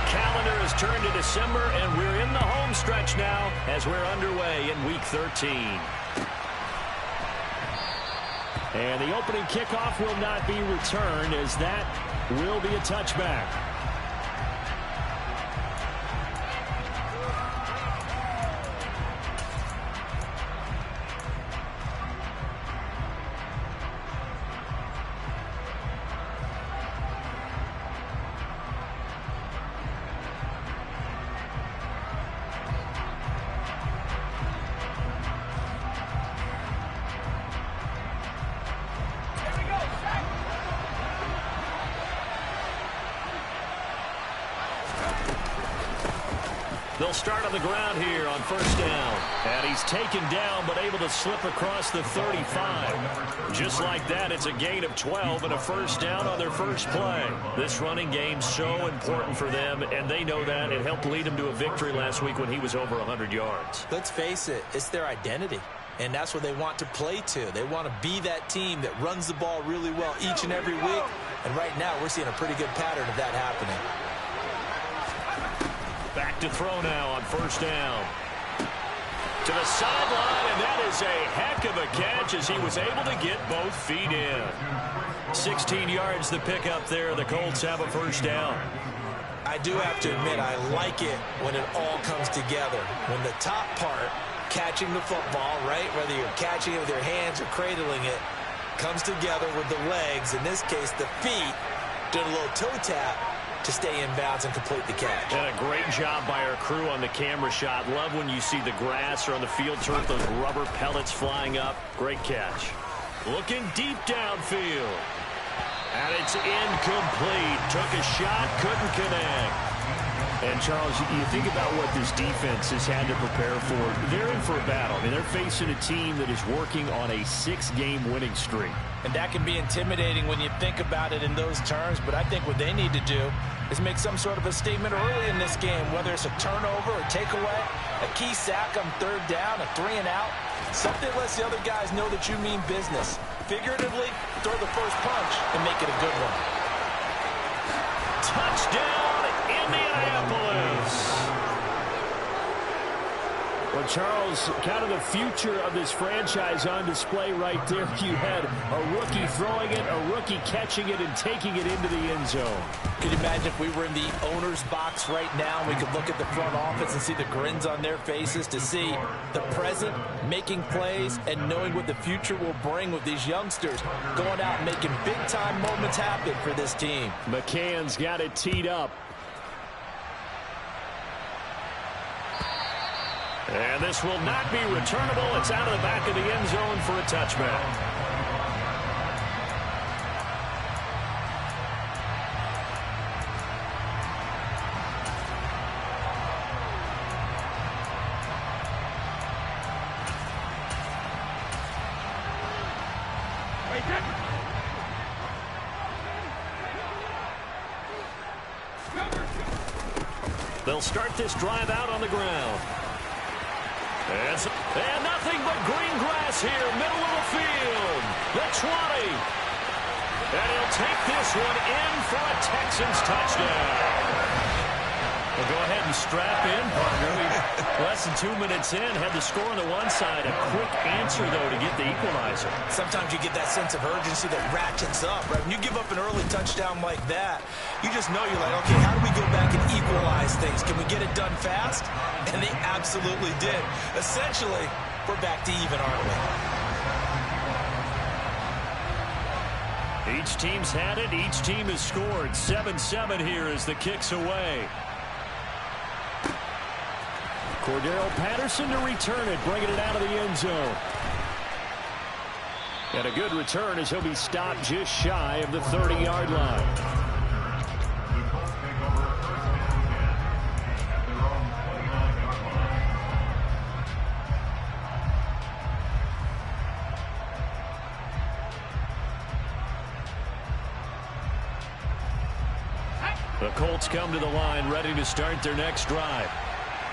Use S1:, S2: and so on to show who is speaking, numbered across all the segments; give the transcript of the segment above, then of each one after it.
S1: calendar has turned to December, and we're in the home stretch now as we're underway in Week 13. And the opening kickoff will not be returned, as that will be a touchback. They'll start on the ground here on first down. And he's taken down, but able to slip across the 35. Just like that, it's a gain of 12 and a first down on their first play. This running game's so important for them, and they know that. It helped lead them to a victory last week when he was over 100 yards.
S2: Let's face it, it's their identity. And that's what they want to play to. They want to be that team that runs the ball really well each and every week. And right now, we're seeing a pretty good pattern of that happening.
S1: Back to throw now on first down. To the sideline, and that is a heck of a catch as he was able to get both feet in. 16 yards the pick up there. The Colts have a first down.
S2: I do have to admit, I like it when it all comes together. When the top part, catching the football, right, whether you're catching it with your hands or cradling it, comes together with the legs, in this case the feet, doing a little toe tap to stay in bounds and complete the catch.
S1: And a great job by our crew on the camera shot. Love when you see the grass or on the field turf, those rubber pellets flying up. Great catch. Looking deep downfield. And it's incomplete. Took a shot, couldn't connect. And, Charles, you think about what this defense has had to prepare for. They're in for a battle. I mean, they're facing a team that is working on a 6-game winning streak.
S2: And that can be intimidating when you think about it in those terms. But I think what they need to do is make some sort of a statement early in this game, whether it's a turnover or takeaway, a key sack on third down, a 3-and-out. Something that lets the other guys know that you mean business. Figuratively, throw the first punch and make it a good one.
S1: Touchdown, Indianapolis. Well, Charles, kind of the future of this franchise on display right there. You had a rookie throwing it, a rookie catching it, and taking it into the end zone.
S2: Could you imagine if we were in the owner's box right now and we could look at the front office and see the grins on their faces, to see the present making plays and knowing what the future will bring with these youngsters going out and making big-time moments happen for this team.
S1: McCann's got it teed up. And this will not be returnable. It's out of the back of the end zone for a touchback. They'll start this drive out on the ground. And nothing but green grass here, middle of the field. The 20. And he'll take this one in for a Texans touchdown. Well, go ahead and strap in, partner. Less than 2 minutes in, had the score on the one side. A quick answer, though, to get the equalizer.
S2: Sometimes you get that sense of urgency that ratchets up, right? When you give up an early touchdown like that, you just know you're like, okay, how do we go back and equalize things? Can we get it done fast? And they absolutely did. Essentially, we're back to even, aren't we?
S1: Each team's had it. Each team has scored. 7-7 here as the kick's away. Cordero Patterson to return it, bringing it out of the end zone. And a good return as he'll be stopped just shy of the 30-yard line. The Colts come to the line ready to start their next drive.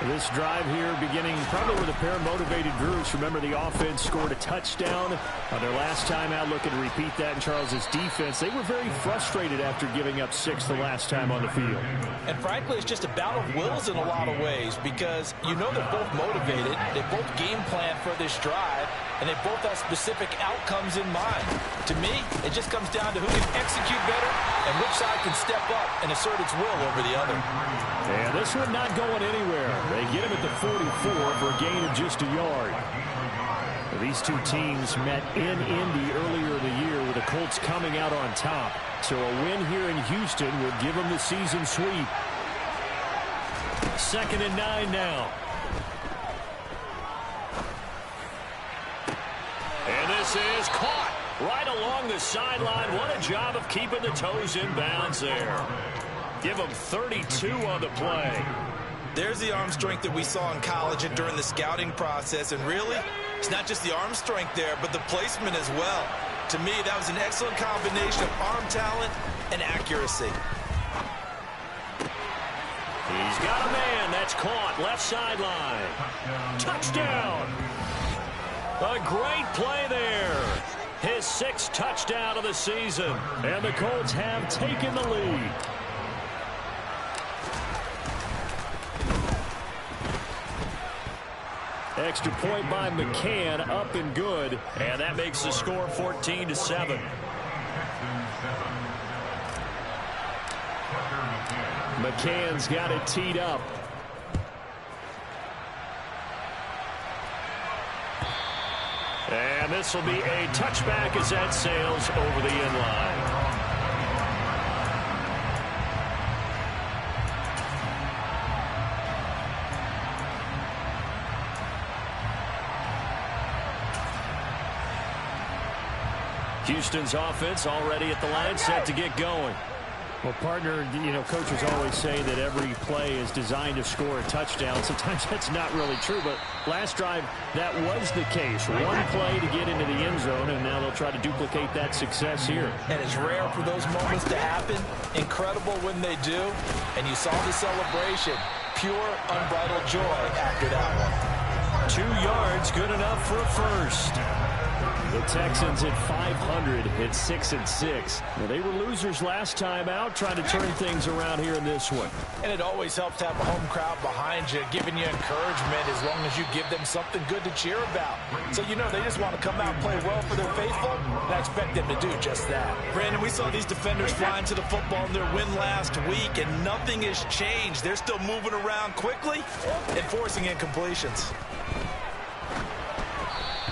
S1: This drive here beginning probably with a pair of motivated groups. Remember, the offense scored a touchdown on their last time out, looking to repeat that in Charles's defense. They were very frustrated after giving up 6 the last time on the field.
S2: And frankly, it's just a battle of wills in a lot of ways because you know they're both motivated. They both game plan for this drive, and they both have specific outcomes in mind. To me, it just comes down to who can execute better and which side can step up and assert its will over the other.
S1: And this one not going anywhere. They get him at the 44 for a gain of just a yard. These two teams met in Indy earlier in the year with the Colts coming out on top. So a win here in Houston would give them the season sweep. 2nd and 9 now. And this is caught right along the sideline. What a job of keeping the toes in bounds there. Give them 32 on the play.
S2: There's the arm strength that we saw in college and during the scouting process. And really, it's not just the arm strength there, but the placement as well. To me, that was an excellent combination of arm talent and accuracy.
S1: He's got a man. That's caught. Left sideline. Touchdown. A great play there. His 6th touchdown of the season. And the Colts have taken the lead. Extra point by McCann, up and good. And that makes the score 14-7. McCann's got it teed up. And this will be a touchback as that sails over the end line. Houston's offense already at the line, set to get going. Well, partner, coaches always say that every play is designed to score a touchdown. Sometimes that's not really true, but last drive, that was the case. One play to get into the end zone, and now they'll try to duplicate that success here.
S2: And it's rare for those moments to happen. Incredible when they do. And you saw the celebration. Pure, unbridled joy after that one.
S1: 2 yards, good enough for a first. The Texans at 500 at 6-6. Well, they were losers last time out, trying to turn things around here in this one.
S2: And it always helps to have a home crowd behind you, giving you encouragement as long as you give them something good to cheer about. So they just want to come out and play well for their faithful, and I expect them to do just that. Brandon, we saw these defenders flying to the football in their win last week, and nothing has changed. They're still moving around quickly and forcing incompletions.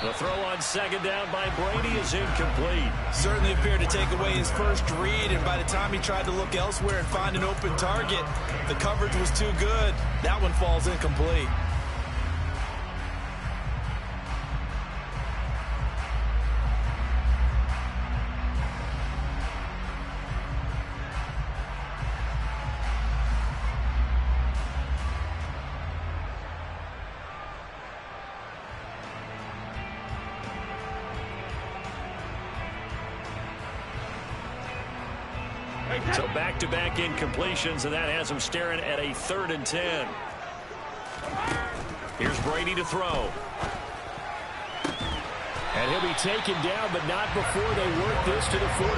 S1: The throw on 2nd down by Brady is incomplete.
S2: Certainly appeared to take away his first read, and by the time he tried to look elsewhere and find an open target, the coverage was too good. That one falls incomplete.
S1: So back-to-back incompletions, and that has him staring at a 3rd and 10. Here's Brady to throw. And he'll be taken down, but not before they work this to the 45.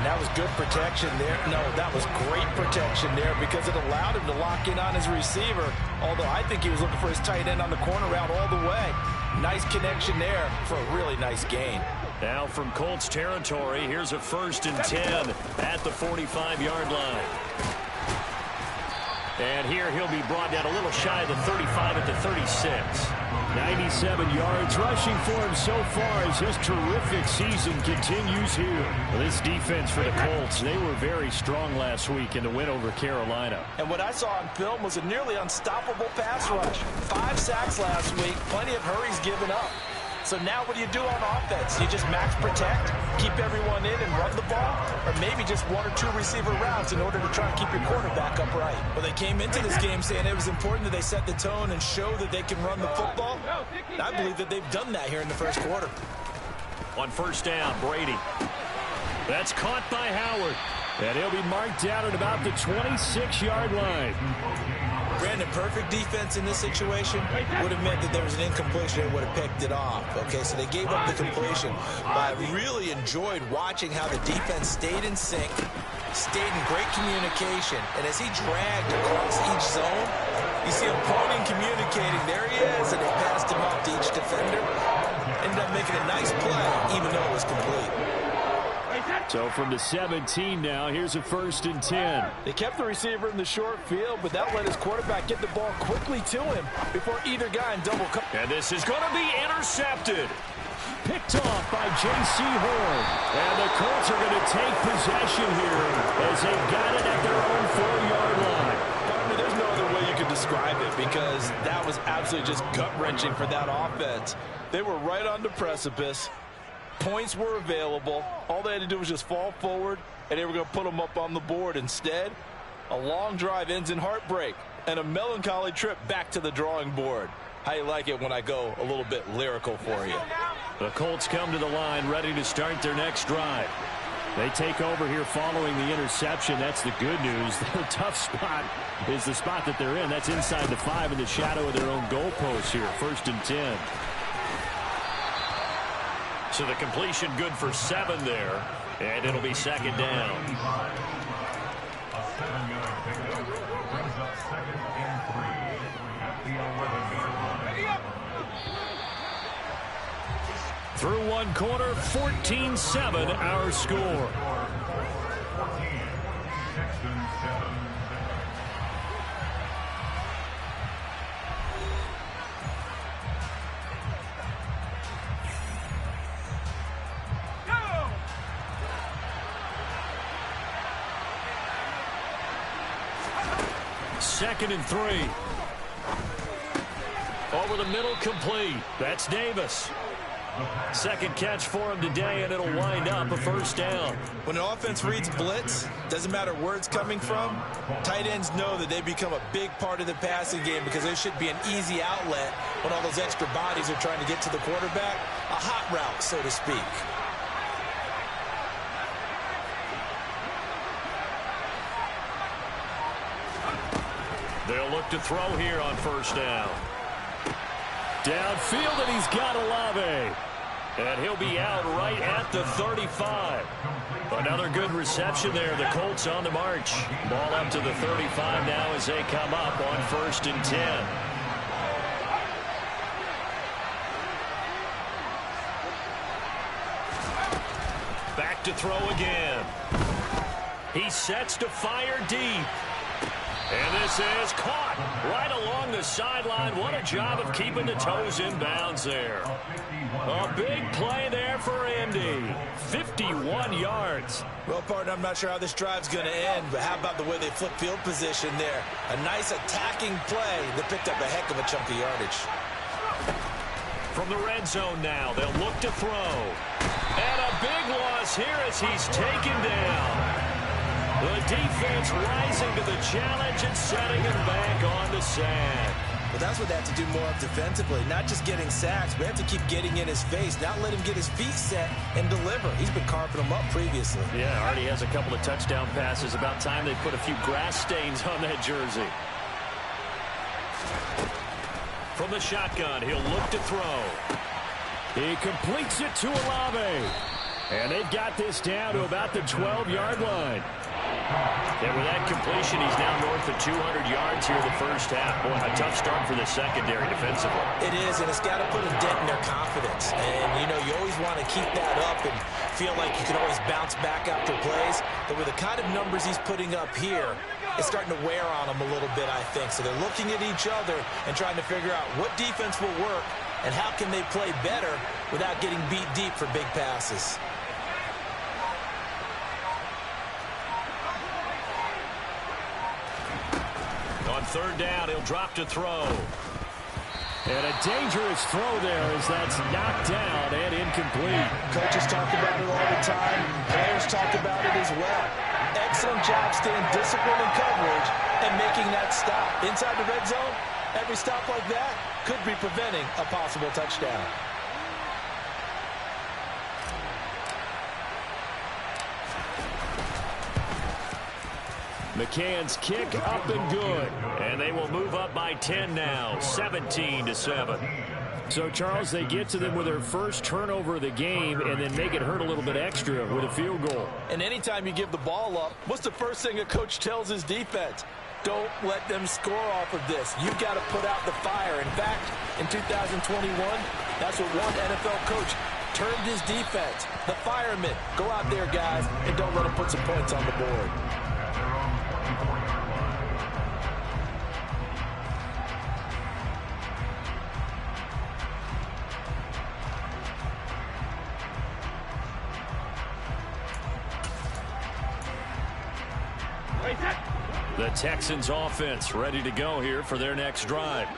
S2: And that was good protection there. No, that was great protection there because it allowed him to lock in on his receiver, although I think he was looking for his tight end on the corner route all the way. Nice connection there for a really nice gain.
S1: Now from Colts territory, here's a 1st and 10 at the 45-yard line. And here he'll be brought down a little shy of the 35 at the 36. 97 yards rushing for him so far as his terrific season continues here. This defense for the Colts, they were very strong last week in the win over Carolina.
S2: And what I saw on film was a nearly unstoppable pass rush. 5 sacks last week, plenty of hurries given up. So now what do you do on offense? You just max protect, keep everyone in and run the ball, or maybe just 1 or 2 receiver routes in order to try and keep your quarterback upright? Well, they came into this game saying it was important that they set the tone and show that they can run the football. I believe that they've done that here in the first quarter.
S1: On 1st down, Brady. That's caught by Howard. And he'll be marked down at about the 26-yard line.
S2: Brandon, perfect defense in this situation would have meant that there was an incompletion and would have picked it off. Okay, so they gave up the completion. But I really enjoyed watching how the defense stayed in sync, stayed in great communication, and as he dragged across each zone, you see him pointing, communicating. There he is, and they passed him up to each defender. Ended up making a nice play, even though it was complete.
S1: So from the 17 now, here's a 1st and 10.
S2: They kept the receiver in the short field, but that let his quarterback get the ball quickly to him before either guy in double coverage.
S1: And this is going to be intercepted. Picked off by J.C. Horn. And the Colts are going to take possession here as they've got it at their own 4-yard line.
S2: Partner, there's no other way you could describe it because that was absolutely just gut-wrenching for that offense. They were right on the precipice. Points were available. All they had to do was just fall forward, and they were going to put them up on the board. Instead, a long drive ends in heartbreak and a melancholy trip back to the drawing board. How you like it when I go a little bit lyrical for you?
S1: The Colts come to the line ready to start their next drive. They take over here following the interception. That's the good news. The tough spot is the spot that they're in. That's inside the 5 in the shadow of their own goalpost here. 1st and 10. So the completion good for 7 there, and it'll be 2nd down.
S3: A 7-yard pickup brings up 2nd and 3 at the 11-yard line.
S1: Through one quarter, 14-7 our score.
S3: 14, Texans 7.
S1: Second and 3. Over the middle, complete. That's Davis. Second catch for him today, and it'll wind up a 1st down.
S2: When an offense reads blitz, doesn't matter where it's coming from, tight ends know that they become a big part of the passing game because there should be an easy outlet when all those extra bodies are trying to get to the quarterback. A hot route, so to speak.
S1: They'll look to throw here on 1st down. Downfield, and he's got Olave. And he'll be out right at the 35. Another good reception there. The Colts on the march. Ball up to the 35 now as they come up on 1st and 10. Back to throw again. He sets to fire deep. And this is caught right along the sideline. What a job of keeping the toes in bounds there. A big play there for Indy. 51 yards.
S2: Well, partner, I'm not sure how this drive's going to end, but how about the way they flip field position there? A nice attacking play that picked up a heck of a chunk of yardage.
S1: From the red zone now, they'll look to throw. And a big loss here as he's taken down. The defense rising to the challenge and setting him back on the sand.
S2: Well, that's what they have to do more of defensively. Not just getting sacks, but have to keep getting in his face. Not let him get his feet set and deliver. He's been carving them up previously.
S1: Yeah, already has a couple of touchdown passes. About time they put a few grass stains on that jersey. From the shotgun, he'll look to throw. He completes it to Olave. And they've got this down to about the 12-yard line. And with that completion, he's now north of 200 yards here in the 1st half. Boy, a tough start for the secondary defensively.
S2: It is, and it's got to put a dent in their confidence. And, you know, you always want to keep that up and feel like you can always bounce back after plays. But with the kind of numbers he's putting up here, it's starting to wear on them a little bit, I think. So they're looking at each other and trying to figure out what defense will work and how can they play better without getting beat deep for big passes.
S1: On 3rd down, he'll drop to throw. And a dangerous throw there as that's knocked down and incomplete.
S2: Coaches talk about it all the time. Players talk about it as well. Excellent job staying disciplined in coverage and making that stop. Inside the red zone, every stop like that could be preventing a possible touchdown.
S1: McCann's kick up and good. And they will move up by 10 now, 17-7. So, Charles, they get to them with their first turnover of the game and then make it hurt a little bit extra with a field goal.
S2: And anytime you give the ball up, what's the first thing a coach tells his defense? Don't let them score off of this. You've got to put out the fire. In fact, in 2021, that's what one NFL coach termed his defense. The firemen. Go out there, guys, and don't let them put some points on the board.
S1: The Texans offense ready to go here for their next drive.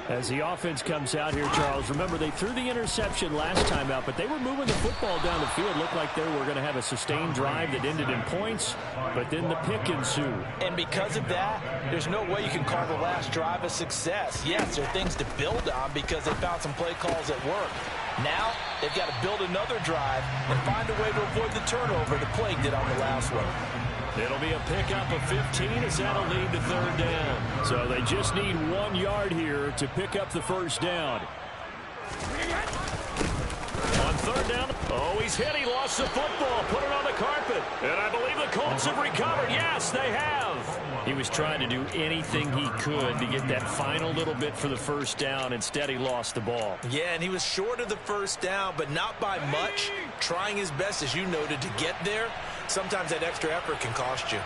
S1: As the offense comes out here, Charles, remember they threw the interception last time out, but they were moving the football down the field. Looked like they were going to have a sustained drive that ended in points, but then the pick ensued.
S2: And because of that, there's no way you can call the last drive a success. Yes, there are things to build on because they found some play calls at work. Now, they've got to build another drive and find a way to avoid the turnover the play did on the last one.
S1: It'll be a pickup of 15 as that'll lead to third down. So they just need 1 yard here to pick up the first down. On third down. Oh, he's hit. He lost the football. Put it on the carpet. And I believe the Colts have recovered. Yes, they have. He was trying to do anything he could to get that final little bit for the first down. Instead, he lost the ball.
S2: Yeah, and he was short of the first down, but not by much. Trying his best, as you noted, to get there. Sometimes that extra effort can cost you.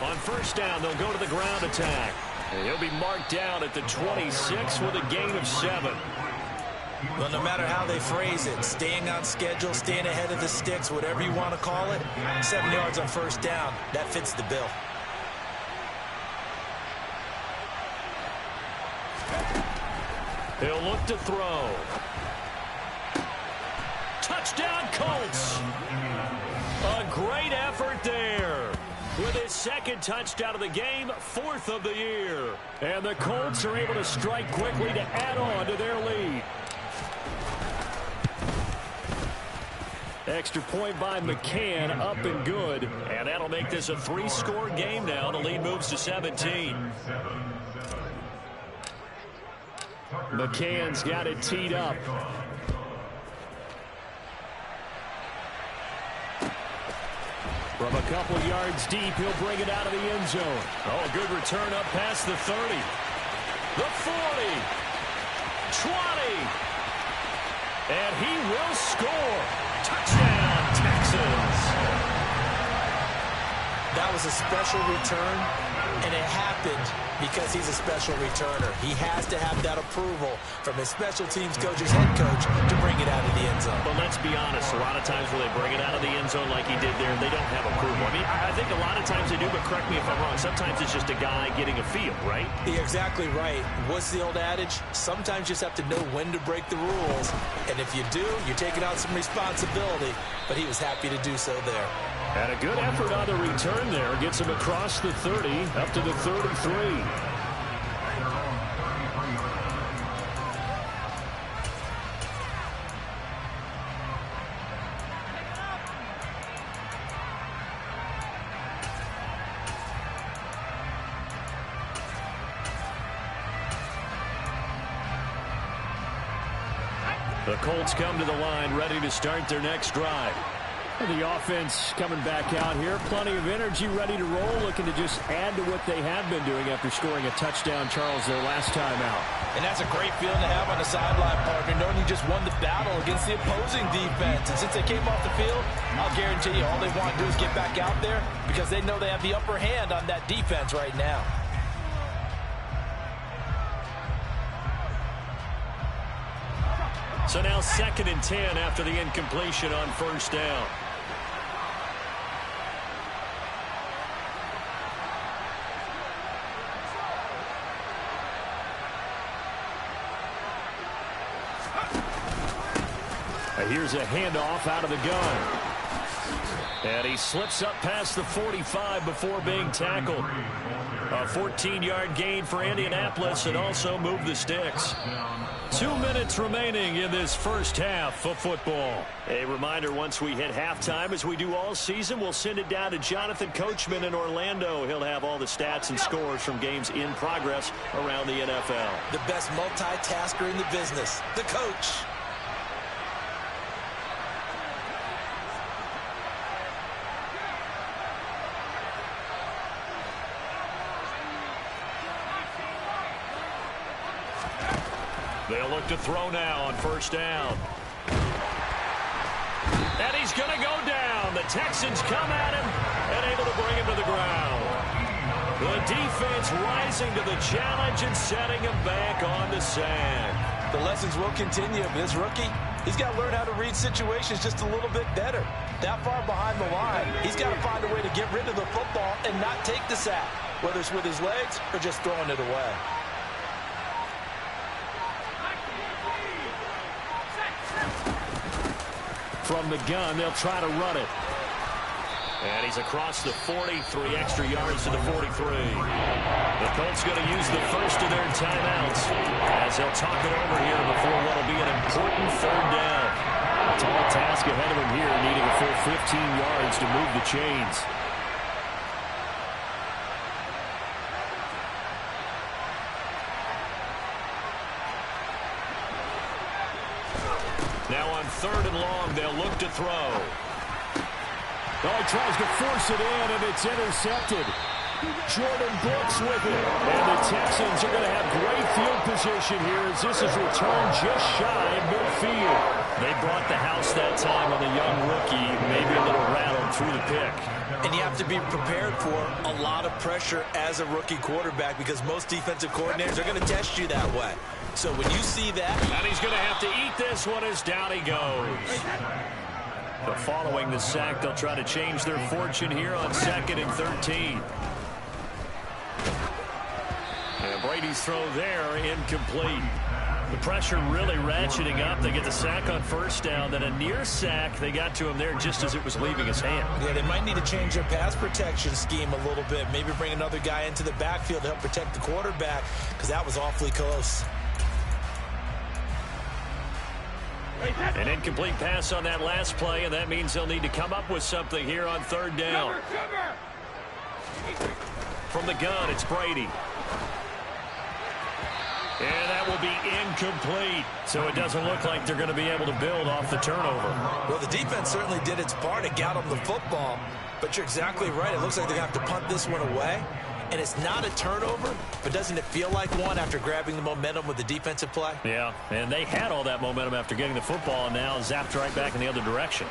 S1: On first down, they'll go to the ground attack. And he'll be marked down at the 26 with a gain of 7.
S2: Well, no matter how they phrase it, staying on schedule, staying ahead of the sticks, whatever you want to call it, 7 yards on first down, that fits the bill.
S1: He'll look to throw. Touchdown, Colts. A great effort there. With his second touchdown of the game, 4th of the year. And the Colts are able to strike quickly to add on to their lead. Extra point by McCann, up and good. And that'll make this a 3-score game now. The lead moves to 17. McCann's got it teed up. From a couple yards deep, he'll bring it out of the end zone. Oh, a good return up past the 30. The 40. 20. And he will score. Touchdown, Texans.
S2: That was a special return, and it happened because he's a special returner. He has to have that approval from his special teams coach's head coach to bring it out of the end zone.
S1: But let's be honest, a lot of times when they bring it out of the end zone like he did there, they don't have approval. I mean, I think a lot of times they do, but correct me if I'm wrong. Sometimes it's just a guy getting a feel, right?
S2: You're exactly right. What's the old adage? Sometimes you just have to know when to break the rules. And if you do, you're taking on some responsibility. But he was happy to do so there.
S1: And a good effort on the return there. Gets him across the 30, up to the 33. The Colts come to the line, ready to start their next drive. The offense coming back out here. Plenty of energy, ready to roll, looking to just add to what they have been doing after scoring a touchdown, Charles, their last time out.
S2: And that's a great feeling to have on the sideline, partner, knowing you just won the battle against the opposing defense. And since they came off the field, I'll guarantee you all they want to do is get back out there because they know they have the upper hand on that defense right now.
S1: So now 2nd and 10 after the incompletion on first down. Here's a handoff out of the gun. And he slips up past the 45 before being tackled. A 14-yard gain for Indianapolis and also moved the sticks. 2 minutes remaining in this first half of football. A reminder, once we hit halftime, as we do all season, we'll send it down to Jonathan Coachman in Orlando. He'll have all the stats and scores from games in progress around the NFL.
S2: The best multitasker in the business, the coach.
S1: They'll look to throw now on first down. And he's going to go down. The Texans come at him and able to bring him to the ground. The defense rising to the challenge and setting him back on the sack.
S2: The lessons will continue. This rookie, he's got to learn how to read situations just a little bit better. That far behind the line, he's got to find a way to get rid of the football and not take the sack, whether it's with his legs or just throwing it away.
S1: From the gun, they'll try to run it. And he's across the 43 extra yards to the 43. The Colts going to use the first of their timeouts as they'll talk it over here before what will be an important third down. A tall task ahead of him here, needing a full 15 yards to move the chains. Now on third and long, they'll look to throw. Oh, he tries to force it in, and it's intercepted. Jordan Brooks with it. And the Texans are going to have great field position here as this is returned just shy of midfield. They brought the house that time on the young rookie, maybe a little rattled through the pick.
S2: And you have to be prepared for a lot of pressure as a rookie quarterback because most defensive coordinators are going to test you that way. So when you see that...
S1: And he's going to have to eat this one as down he goes. But following the sack, they'll try to change their fortune here on 2nd and 13. And Brady's throw there, incomplete. The pressure really ratcheting up. They get the sack on first down, then a near sack. They got to him there just as it was leaving his hand.
S2: Yeah, they might need to change their pass protection scheme a little bit. Maybe bring another guy into the backfield to help protect the quarterback because that was awfully close.
S1: An incomplete pass on that last play, and that means they'll need to come up with something here on third down. From the gun, it's Brady. And that will be incomplete. So it doesn't look like they're going to be able to build off the turnover.
S2: Well, the defense certainly did its part. It got them the football. But you're exactly right. It looks like they're going to have to punt this one away. And it's not a turnover, but doesn't it feel like one after grabbing the momentum with the defensive play?
S1: Yeah, and they had all that momentum after getting the football and now zapped right back in the other direction.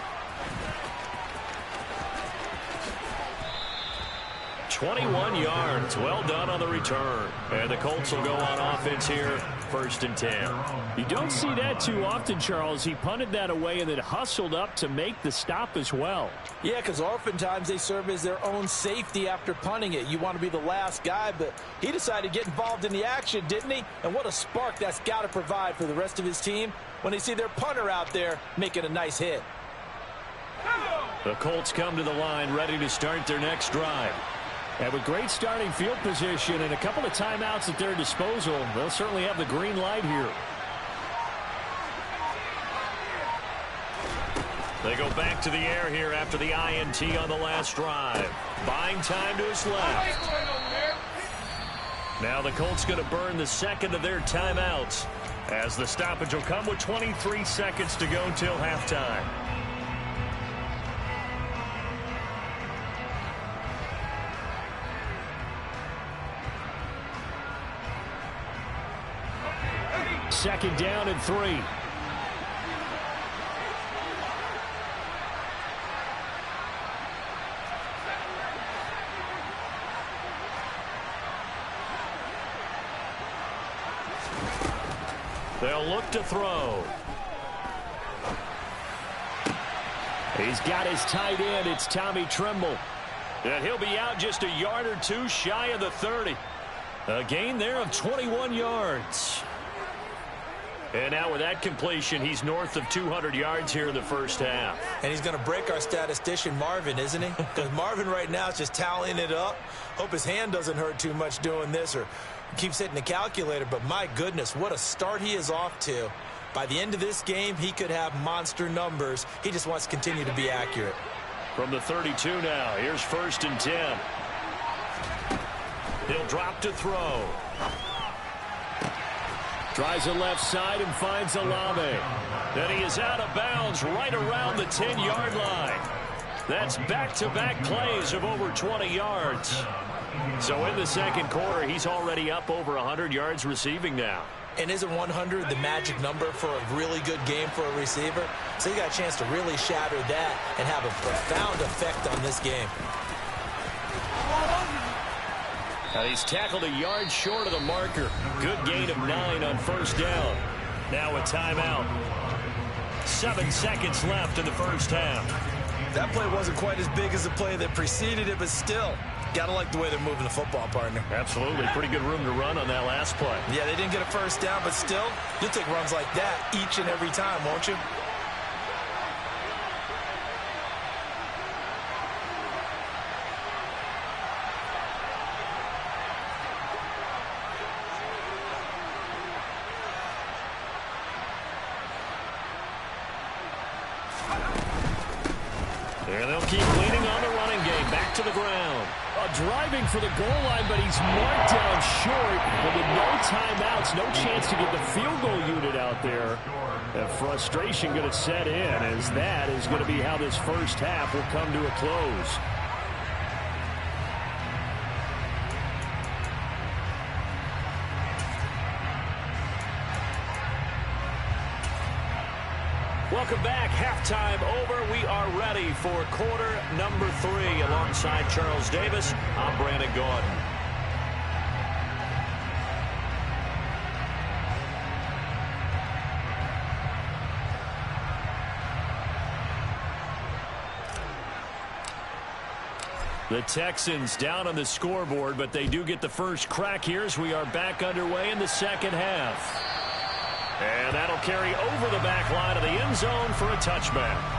S1: 21 yards. Well done on the return. And the Colts will go on offense here, 1st and 10.
S4: You don't see that too often, Charles. He punted that away and then hustled up to make the stop as well.
S2: Yeah, because oftentimes they serve as their own safety after punting it. You want to be the last guy, but he decided to get involved in the action, didn't he? And what a spark that's got to provide for the rest of his team when they see their punter out there making a nice hit.
S1: The Colts come to the line ready to start their next drive.
S4: And with great starting field position and a couple of timeouts at their disposal, they'll certainly have the green light here.
S1: They go back to the air here after the INT on the last drive. Buying time to his left. Now the Colts going to burn the second of their timeouts as the stoppage will come with 23 seconds to go till halftime.
S4: Second down and 3.
S1: They'll look to throw.
S4: He's got his tight end. It's Tommy Tremble.
S1: And he'll be out just a yard or two shy of the 30. A gain there of 21 yards. And now with that completion, he's north of 200 yards here in the first half.
S2: And he's going to break our statistician Marvin, isn't he? Because Marvin right now is just tallying it up. Hope his hand doesn't hurt too much doing this, or keeps hitting the calculator, but my goodness, what a start he is off to. By the end of this game, he could have monster numbers. He just wants to continue to be accurate.
S1: From the 32 now, here's 1st and 10. He'll drop to throw.
S4: Tries the left side and finds Olave. Then he is out of bounds right around the 10-yard line. That's back-to-back plays of over 20 yards. So in the second quarter, he's already up over 100 yards receiving now.
S2: And isn't 100 the magic number for a really good game for a receiver? So you got a chance to really shatter that and have a profound effect on this game.
S1: Now he's tackled a yard short of the marker. Good gain of 9 on 1st down. Now a timeout. 7 seconds left in the first half.
S2: That play wasn't quite as big as the play that preceded it, but still, gotta like the way they're moving the football, partner.
S1: Absolutely. Pretty good room to run on that last play.
S2: Yeah, they didn't get a first down, but still, you'll take runs like that each and every time, won't you?
S1: And they'll keep leaning on the running game. Back to the ground.
S4: Driving for the goal line, but he's marked down short. And with no timeouts, no chance to get the field goal unit out there. And frustration going to set in, as that is going to be how this first half will come to a close.
S1: Welcome back. Halftime over. We are ready for quarter number 3. Alongside Charles Davis, I'm Brandon Gordon. The Texans down on the scoreboard, but they do get the first crack here as we are back underway in the second half. And that'll carry over the back line of the end zone for a touchback.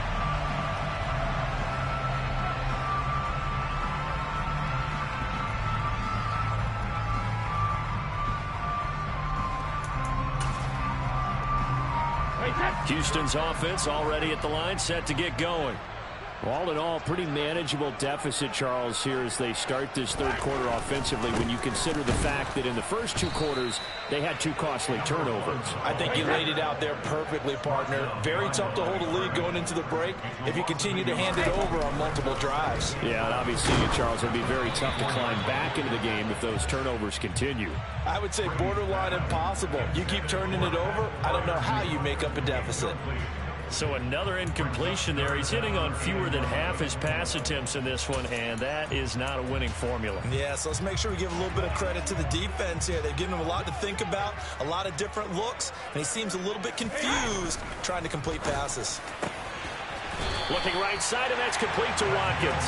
S1: Houston's offense already at the line, set to get going.
S4: All in all, pretty manageable deficit, Charles, here as they start this third quarter offensively when you consider the fact that in the first 2 quarters, they had 2 costly turnovers.
S2: I think you laid it out there perfectly, partner. Very tough to hold a lead going into the break if you continue to hand it over on multiple drives.
S4: Yeah, and obviously, Charles, it'll be very tough to climb back into the game if those turnovers continue.
S2: I would say borderline impossible. You keep turning it over, I don't know how you make up a deficit.
S1: So another incompletion there. He's hitting on fewer than half his pass attempts in this one, and that is not a winning formula.
S2: Yeah, so let's make sure we give a little bit of credit to the defense here. They've given him a lot to think about, a lot of different looks, and he seems a little bit confused trying to complete passes.
S1: Looking right side, and that's complete to Watkins.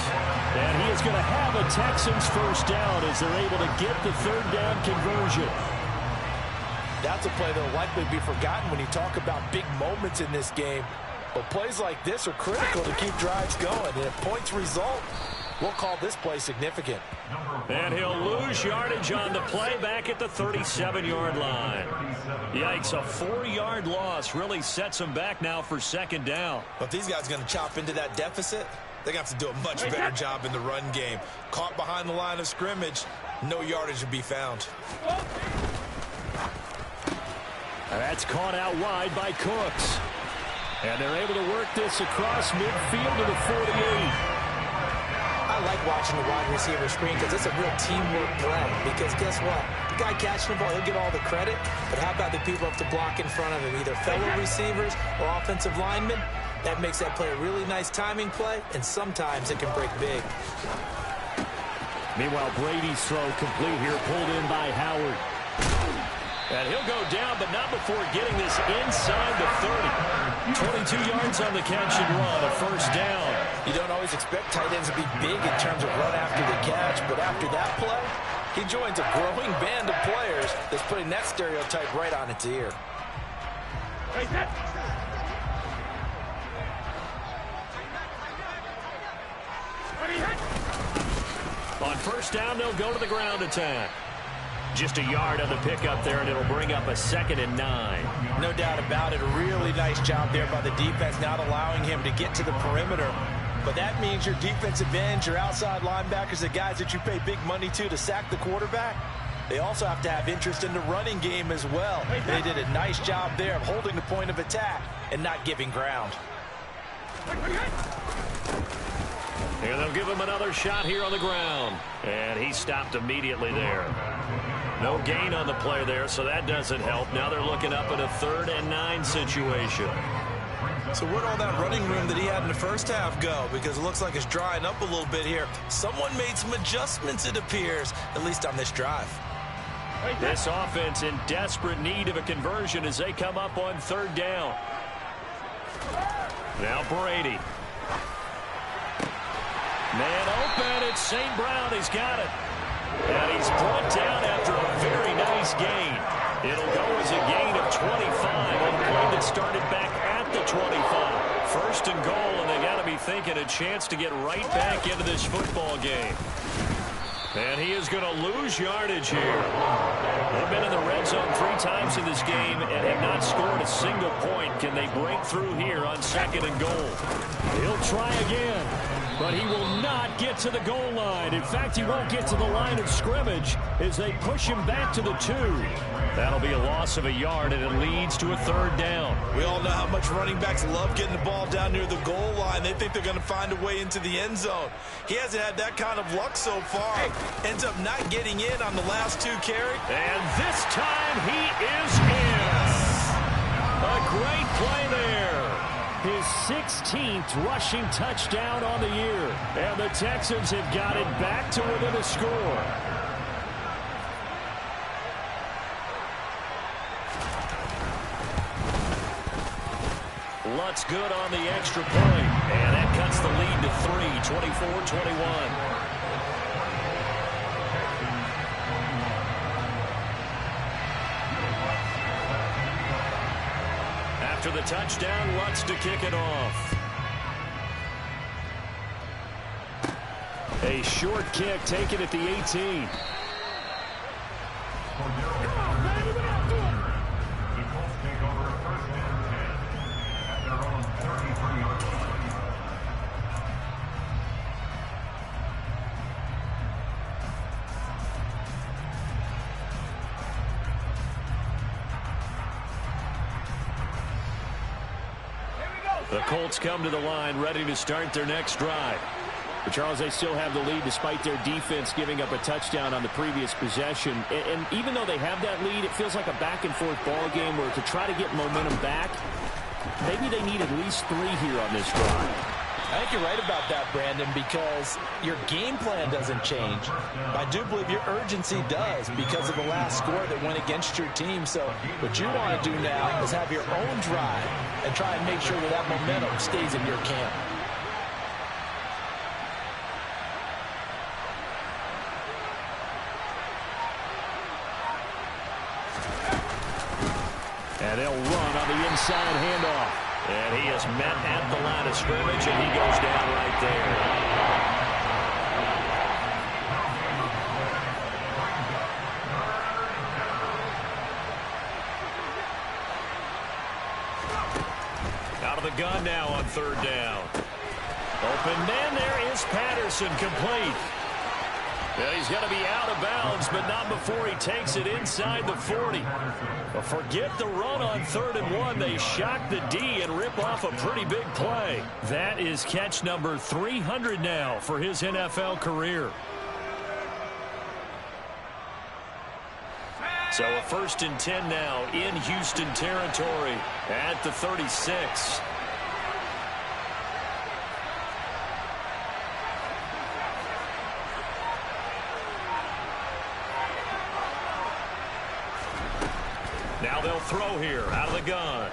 S1: And he is going to have a Texans first down as they're able to get the third down conversion.
S2: That's a play that will likely be forgotten when you talk about big moments in this game. But plays like this are critical to keep drives going. And if points result, we'll call this play significant.
S1: And he'll lose yardage on the play back at the 37-yard line. Yikes, a 4-yard loss really sets him back now for second down.
S2: But if these guys are going to chop into that deficit, they're going to have to do a much better job in the run game. Caught behind the line of scrimmage, no yardage to be found.
S4: And that's caught out wide by Cooks. And they're able to work this across midfield to the 48.
S5: I like watching the wide receiver screen because it's a real teamwork play. Because guess what? The guy catching the ball, he'll get all the credit. But how about the people up to block in front of him, either fellow receivers or offensive linemen? That makes that play a really nice timing play, and sometimes it can break big.
S4: Meanwhile, Brady's throw complete here, pulled in by Howard.
S1: And he'll go down, but not before getting this inside the 30. 22 yards on the catch and run, a first down.
S2: You don't always expect tight ends to be big in terms of run after the catch, but after that play, he joins a growing band of players that's putting that stereotype right on its ear.
S1: On first down, they'll go to the ground attack.
S4: Just a yard on the pickup there, and it'll bring up a 2nd and 9.
S2: No doubt about it. A really nice job there by the defense, not allowing him to get to the perimeter. But that means your defensive ends, your outside linebackers, the guys that you pay big money to sack the quarterback, they also have to have interest in the running game as well. They did a nice job there of holding the point of attack and not giving ground.
S4: And they'll give him another shot here on the ground. And he stopped immediately there. No gain on the play there, so that doesn't help. Now they're looking up at a 3rd and 9 situation.
S2: So where'd all that running room that he had in the first half go? Because it looks like it's drying up a little bit here. Someone made some adjustments, it appears, at least on this drive.
S4: This offense in desperate need of a conversion as they come up on 3rd down. Now Brady. Man open, it's St. Brown. He's got it. And he's brought down after a very nice gain. It'll go as a gain of 25 on a play that started back at the 25. 1st and goal, and they got to be thinking a chance to get right back into this football game. And he is going to lose yardage here. They've been in the red zone 3 times in this game and have not scored a single point. Can they break through here on 2nd and goal? He'll try again, but he will not get to the goal line. In fact, he won't get to the line of scrimmage as they push him back to the 2. That'll be a loss of a yard, and it leads to a 3rd down.
S2: We all know how much running backs love getting the ball down near the goal line. They think they're going to find a way into the end zone. He hasn't had that kind of luck so far. Ends up not getting in on the last 2 carries.
S4: And this time he is in. A great play there. His 16th rushing touchdown on the year. And the Texans have got it back to within a score. Lutz good on the extra point. And that cuts the lead to 3, 24-21. After the touchdown, Lutz to kick it off. A short kick taken at the 18. The Colts come to the line ready to start their next drive. But Charles, they still have the lead despite their defense giving up a touchdown on the previous possession. And even though they have that lead, it feels like a back-and-forth ball game where to try to get momentum back, maybe they need at least 3 here on this drive.
S2: I think you're right about that, Brandon, because your game plan doesn't change. I do believe your urgency does because of the last score that went against your team. So what you want to do now is have your own drive and try and make sure that that momentum stays in your camp.
S4: And they'll run on the inside handoff. And he is met at the line of scrimmage, and he goes down right there. Out of the gun now on 3rd down. Open man, there is Patterson, complete. Well, he's going to be out of bounds, but not before he takes it inside the 40. But forget the run on 3rd and 1. They shock the D and rip off a pretty big play. That is catch number 300 now for his NFL career. So a 1st and 10 now in Houston territory at the 36. Now they'll throw here out of the gun.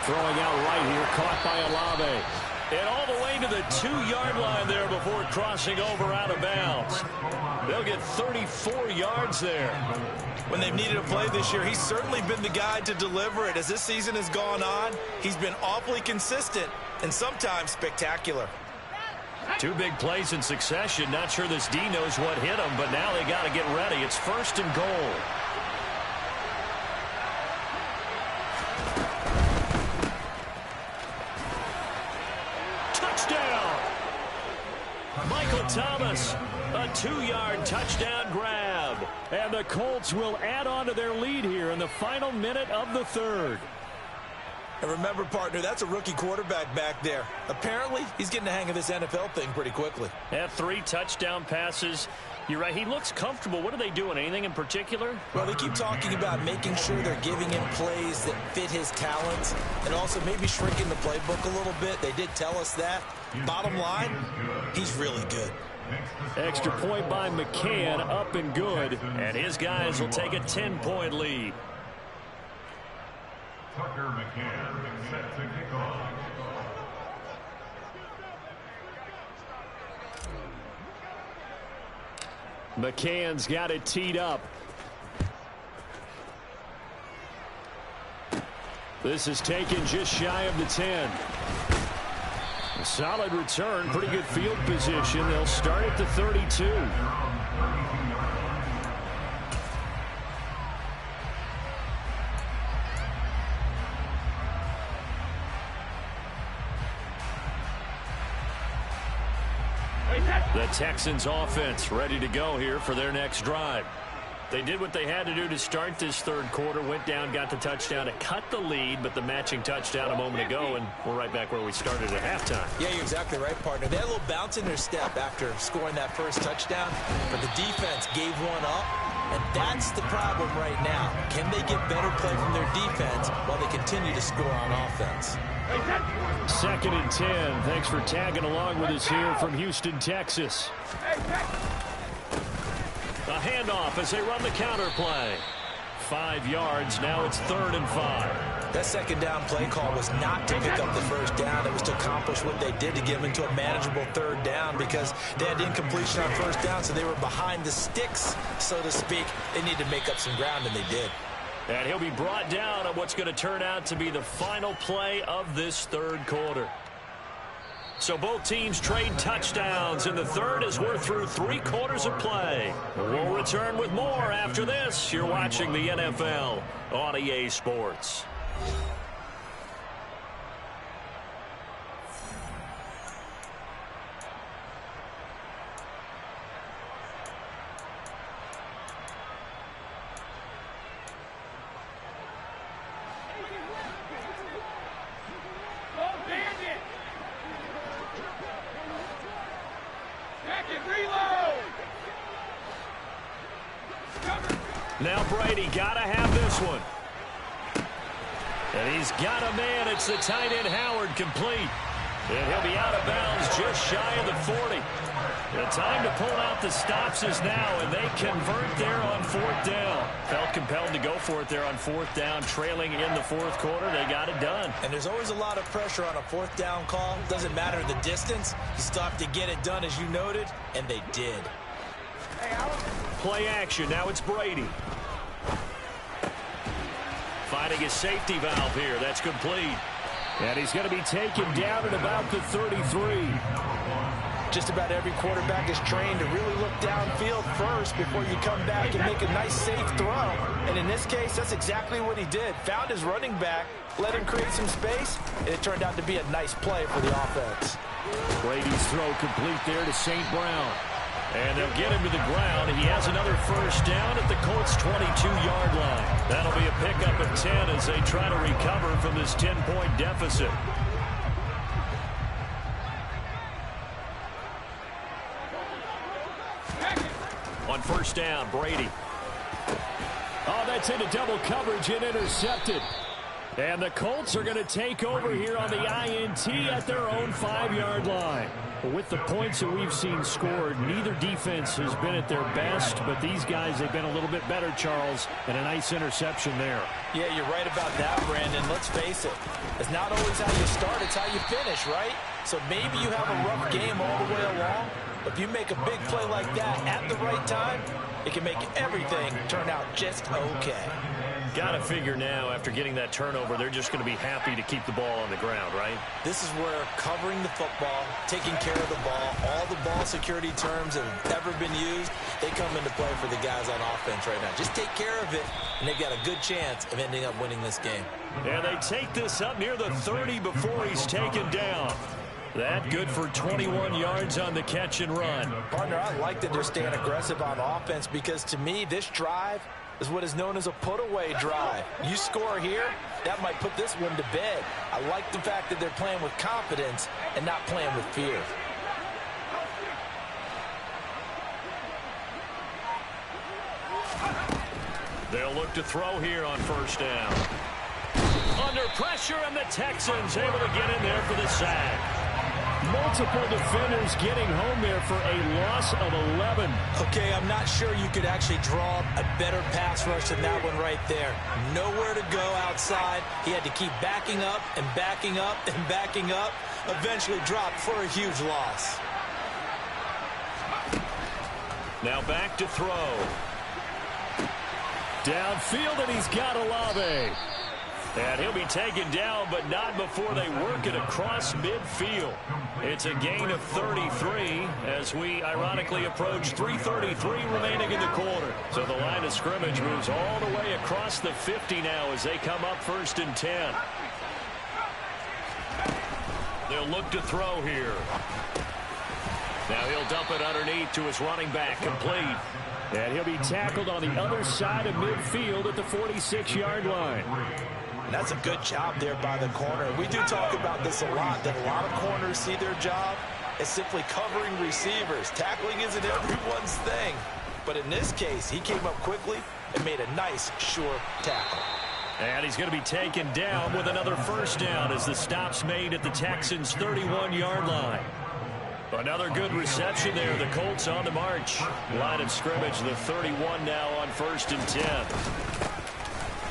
S4: Throwing out right here, caught by Olave. And all the way to the 2-yard line there before crossing over out of bounds. They'll get 34 yards there.
S2: When they've needed a play this year, he's certainly been the guy to deliver it. As this season has gone on, he's been awfully consistent and sometimes spectacular.
S4: Two big plays in succession. Not sure this D knows what hit him, but now they got to get ready. It's 1st and goal. Touchdown! Michael Thomas, a 2-yard touchdown grab. And the Colts will add on to their lead here in the final minute of the 3rd.
S2: And remember, partner, that's a rookie quarterback back there. Apparently, he's getting the hang of this NFL thing pretty quickly.
S4: Had 3 touchdown passes. You're right, he looks comfortable. What are they doing? Anything in particular?
S2: Well, they keep talking about making sure they're giving him plays that fit his talents and also maybe shrinking the playbook a little bit. They did tell us that. Bottom line, he's really good.
S4: Extra point by McCann, up and good. And his guys will take a 10-point lead.
S3: Tucker McCann set to kick off.
S4: McCann's got it teed up. This is taken just shy of the 10. A solid return, pretty good field position. They'll start at the 32. The Texans offense ready to go here for their next drive. They did what they had to do to start this 3rd quarter. Went down, got the touchdown to cut the lead, but the matching touchdown a moment ago, and we're right back where we started at halftime.
S2: Yeah, you're exactly right, partner. They had a little bounce in their step after scoring that first touchdown, but the defense gave one up, and that's the problem right now. Can they get better play from their defense while they continue to score on offense?
S4: 2nd and 10. Thanks for tagging along with us here from Houston, Texas. A handoff as they run the counter play. 5 yards. Now it's 3rd and 5.
S2: That 2nd down play call was not to pick up the 1st down. It was to accomplish what they did to get them into a manageable 3rd down because they had incompletion on 1st down, so they were behind the sticks, so to speak. They needed to make up some ground, and they did.
S4: And he'll be brought down on what's going to turn out to be the final play of this 3rd quarter. So both teams trade touchdowns in the 3rd as we're through 3 quarters of play. We'll return with more after this. You're watching the NFL on EA Sports. Now Brady got to have this one. And he's got a man. It's the tight end Howard complete. And he'll be out of bounds just shy of the 40. The time to pull out the stops is now, and they convert there on 4th down. Felt compelled to go for it there on 4th down, trailing in the 4th quarter. They got it done.
S2: And there's always a lot of pressure on a 4th down call. Doesn't matter the distance. You still have to get it done, as you noted, and they did.
S4: Play action. Now it's Brady. Finding his safety valve here. That's complete. And he's going to be taken down at about the 33.
S2: Just about every quarterback is trained to really look downfield first before you come back and make a nice, safe throw. And in this case, that's exactly what he did. Found his running back, let him create some space, and it turned out to be a nice play for the offense.
S4: Brady's throw complete there to St. Brown. And they'll get him to the ground. He has another 1st down at the Colts' 22-yard line. That'll be a pickup of 10 as they try to recover from this 10-point deficit. On 1st down, Brady. Oh, that's into double coverage and intercepted. And the Colts are going to take over here on the INT at their own 5-yard line. With the points that we've seen scored, neither defense has been at their best, but these guys have been a little bit better, Charles, and a nice interception there.
S2: Yeah, you're right about that, Brandon. Let's face it. It's not always how you start, it's how you finish, right? So maybe you have a rough game all the way along, but if you make a big play like that at the right time, it can make everything turn out just okay.
S4: Got to figure now, after getting that turnover, they're just going to be happy to keep the ball on the ground, right?
S2: This is where covering the football, taking care of the ball, all the ball security terms that have ever been used, they come into play for the guys on offense right now. Just take care of it, and they've got a good chance of ending up winning this game.
S4: And they take this up near the 30 before he's taken down. That good for 21 yards on the catch and run.
S2: Partner, I like that they're staying aggressive on offense because, to me, this drive is what is known as a put-away drive. You score here, that might put this one to bed. I like the fact that they're playing with confidence and not playing with fear.
S4: They'll look to throw here on first down. Under pressure, and the Texans able to get in there for the sack. Multiple defenders getting home there for a loss of 11.
S5: Okay, I'm not sure you could actually draw a better pass rush than that one right there. Nowhere to go outside. He had to keep backing up and backing up and backing up. Eventually dropped for a huge loss.
S4: Now back to throw. Downfield, and he's got Olave. And he'll be taken down, but not before they work it across midfield. It's a gain of 33 as we ironically approach 3:33 remaining in the quarter. So the line of scrimmage moves all the way across the 50 now as they come up 1st and 10. They'll look to throw here. Now he'll dump it underneath to his running back, complete. And he'll be tackled on the other side of midfield at the 46-yard line.
S2: That's a good job there by the corner. We do talk about this a lot, that a lot of corners see their job as simply covering receivers. Tackling isn't everyone's thing. But in this case, he came up quickly and made a nice, sure tackle.
S4: And he's going to be taken down with another first down as the stop's made at the Texans' 31-yard line. Another good reception there. The Colts on the march. Line of scrimmage, the 31 now on 1st and 10.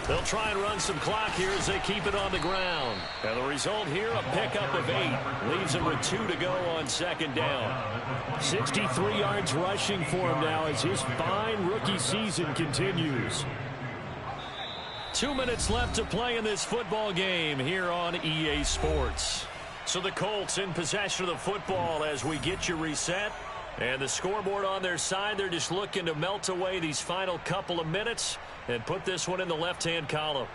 S4: They'll try and run some clock here as they keep it on the ground. And the result here, a pickup of 8. Leaves him with 2 to go on 2nd down. 63 yards rushing for him now as his fine rookie season continues. 2 minutes left to play in this football game here on EA Sports. So the Colts in possession of the football as we get you reset. And the scoreboard on their side, they're just looking to melt away these final couple of minutes and put this one in the left-hand column.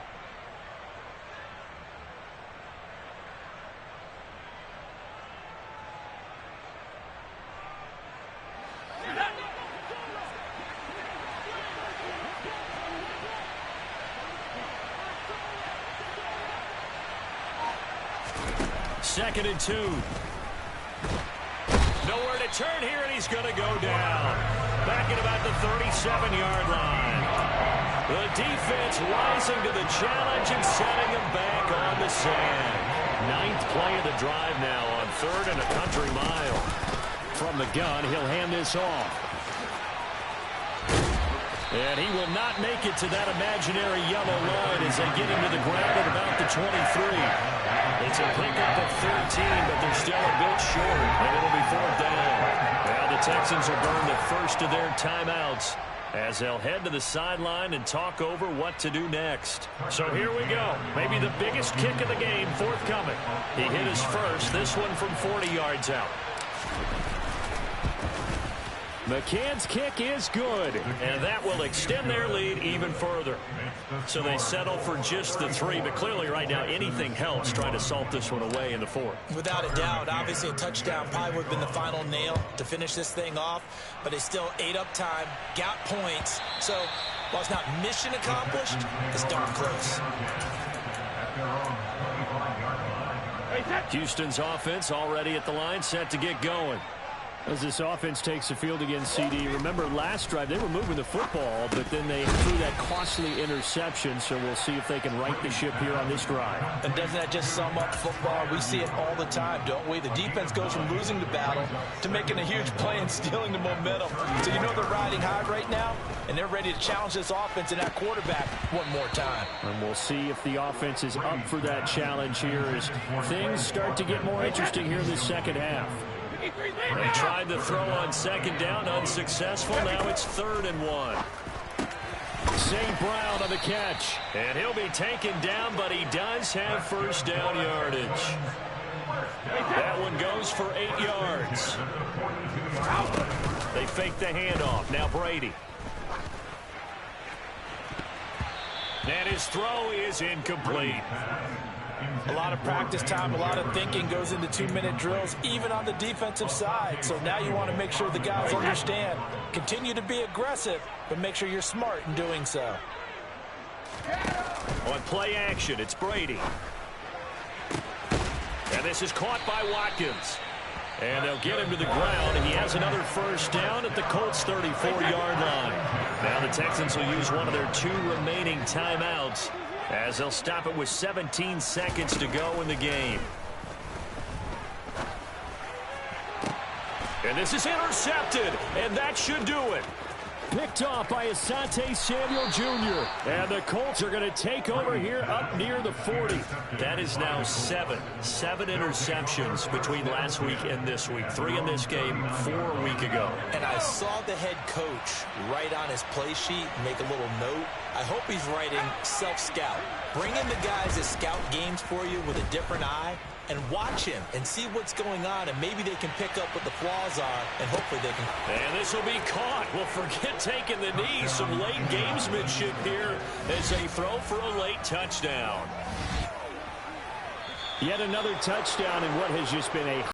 S4: Second and 2. Nowhere to turn here, and he's going to go down. Back at about the 37-yard line. The defense rising to the challenge and setting him back on the sand. 9th play of the drive now on 3rd and a country mile. From the gun, he'll hand this off. And he will not make it to that imaginary yellow line as they get him to the ground at about the 23. It's a pickup of 13, but they're still a bit short, and it'll be 4th down. Now the Texans will burn the first of their timeouts as they'll head to the sideline and talk over what to do next. So here we go. Maybe the biggest kick of the game forthcoming. He hit his first, this one from 40 yards out. McCann's kick is good, and that will extend their lead even further. So they settle for just the 3, but clearly right now anything helps trying to salt this one away in the 4th.
S5: Without a doubt, obviously a touchdown probably would have been the final nail to finish this thing off, but they still ate up time, got points. So while it's not mission accomplished, it's darn close.
S4: Houston's offense already at the line, set to get going. As this offense takes the field against CD, remember last drive they were moving the football, but then they threw that costly interception, so we'll see if they can right the ship here on this drive.
S2: And doesn't that just sum up football? We see it all the time, don't we? The defense goes from losing the battle to making a huge play and stealing the momentum. So you know they're riding high right now, and they're ready to challenge this offense and that quarterback one more time.
S4: And we'll see if the offense is up for that challenge here as things start to get more interesting here in the second half. They tried to throw on 2nd down, unsuccessful. Now it's 3rd and 1. St. Brown on the catch.
S1: And he'll be taken down, but he does have first down yardage. That one goes for 8 yards. They fake the handoff. Now Brady. And his throw is incomplete.
S2: A lot of practice time, a lot of thinking goes into 2-minute drills, even on the defensive side. So now you want to make sure the guys understand. Continue to be aggressive, but make sure you're smart in doing so.
S1: On play action, it's Brady. And this is caught by Watkins. And they'll get him to the ground, and he has another first down at the Colts' 34-yard line. Now the Texans will use one of their 2 remaining timeouts as they'll stop it with 17 seconds to go in the game. And this is intercepted, and that should do it.
S4: Picked off by Asante Samuel Jr. And the Colts are going to take over here up near the 40.
S1: That is now 7 interceptions between last week and this week. 3 in this game, 4 a week ago.
S5: And I saw the head coach write on his play sheet, make a little note. I hope he's writing self-scout. Bring in the guys that scout games for you with a different eye and watch him and see what's going on, and maybe they can pick up what the flaws are, and hopefully they can.
S1: And this will be caught. Well, forget taking the knee. Some late gamesmanship here as they throw for a late touchdown.
S4: Yet another touchdown in what has just been a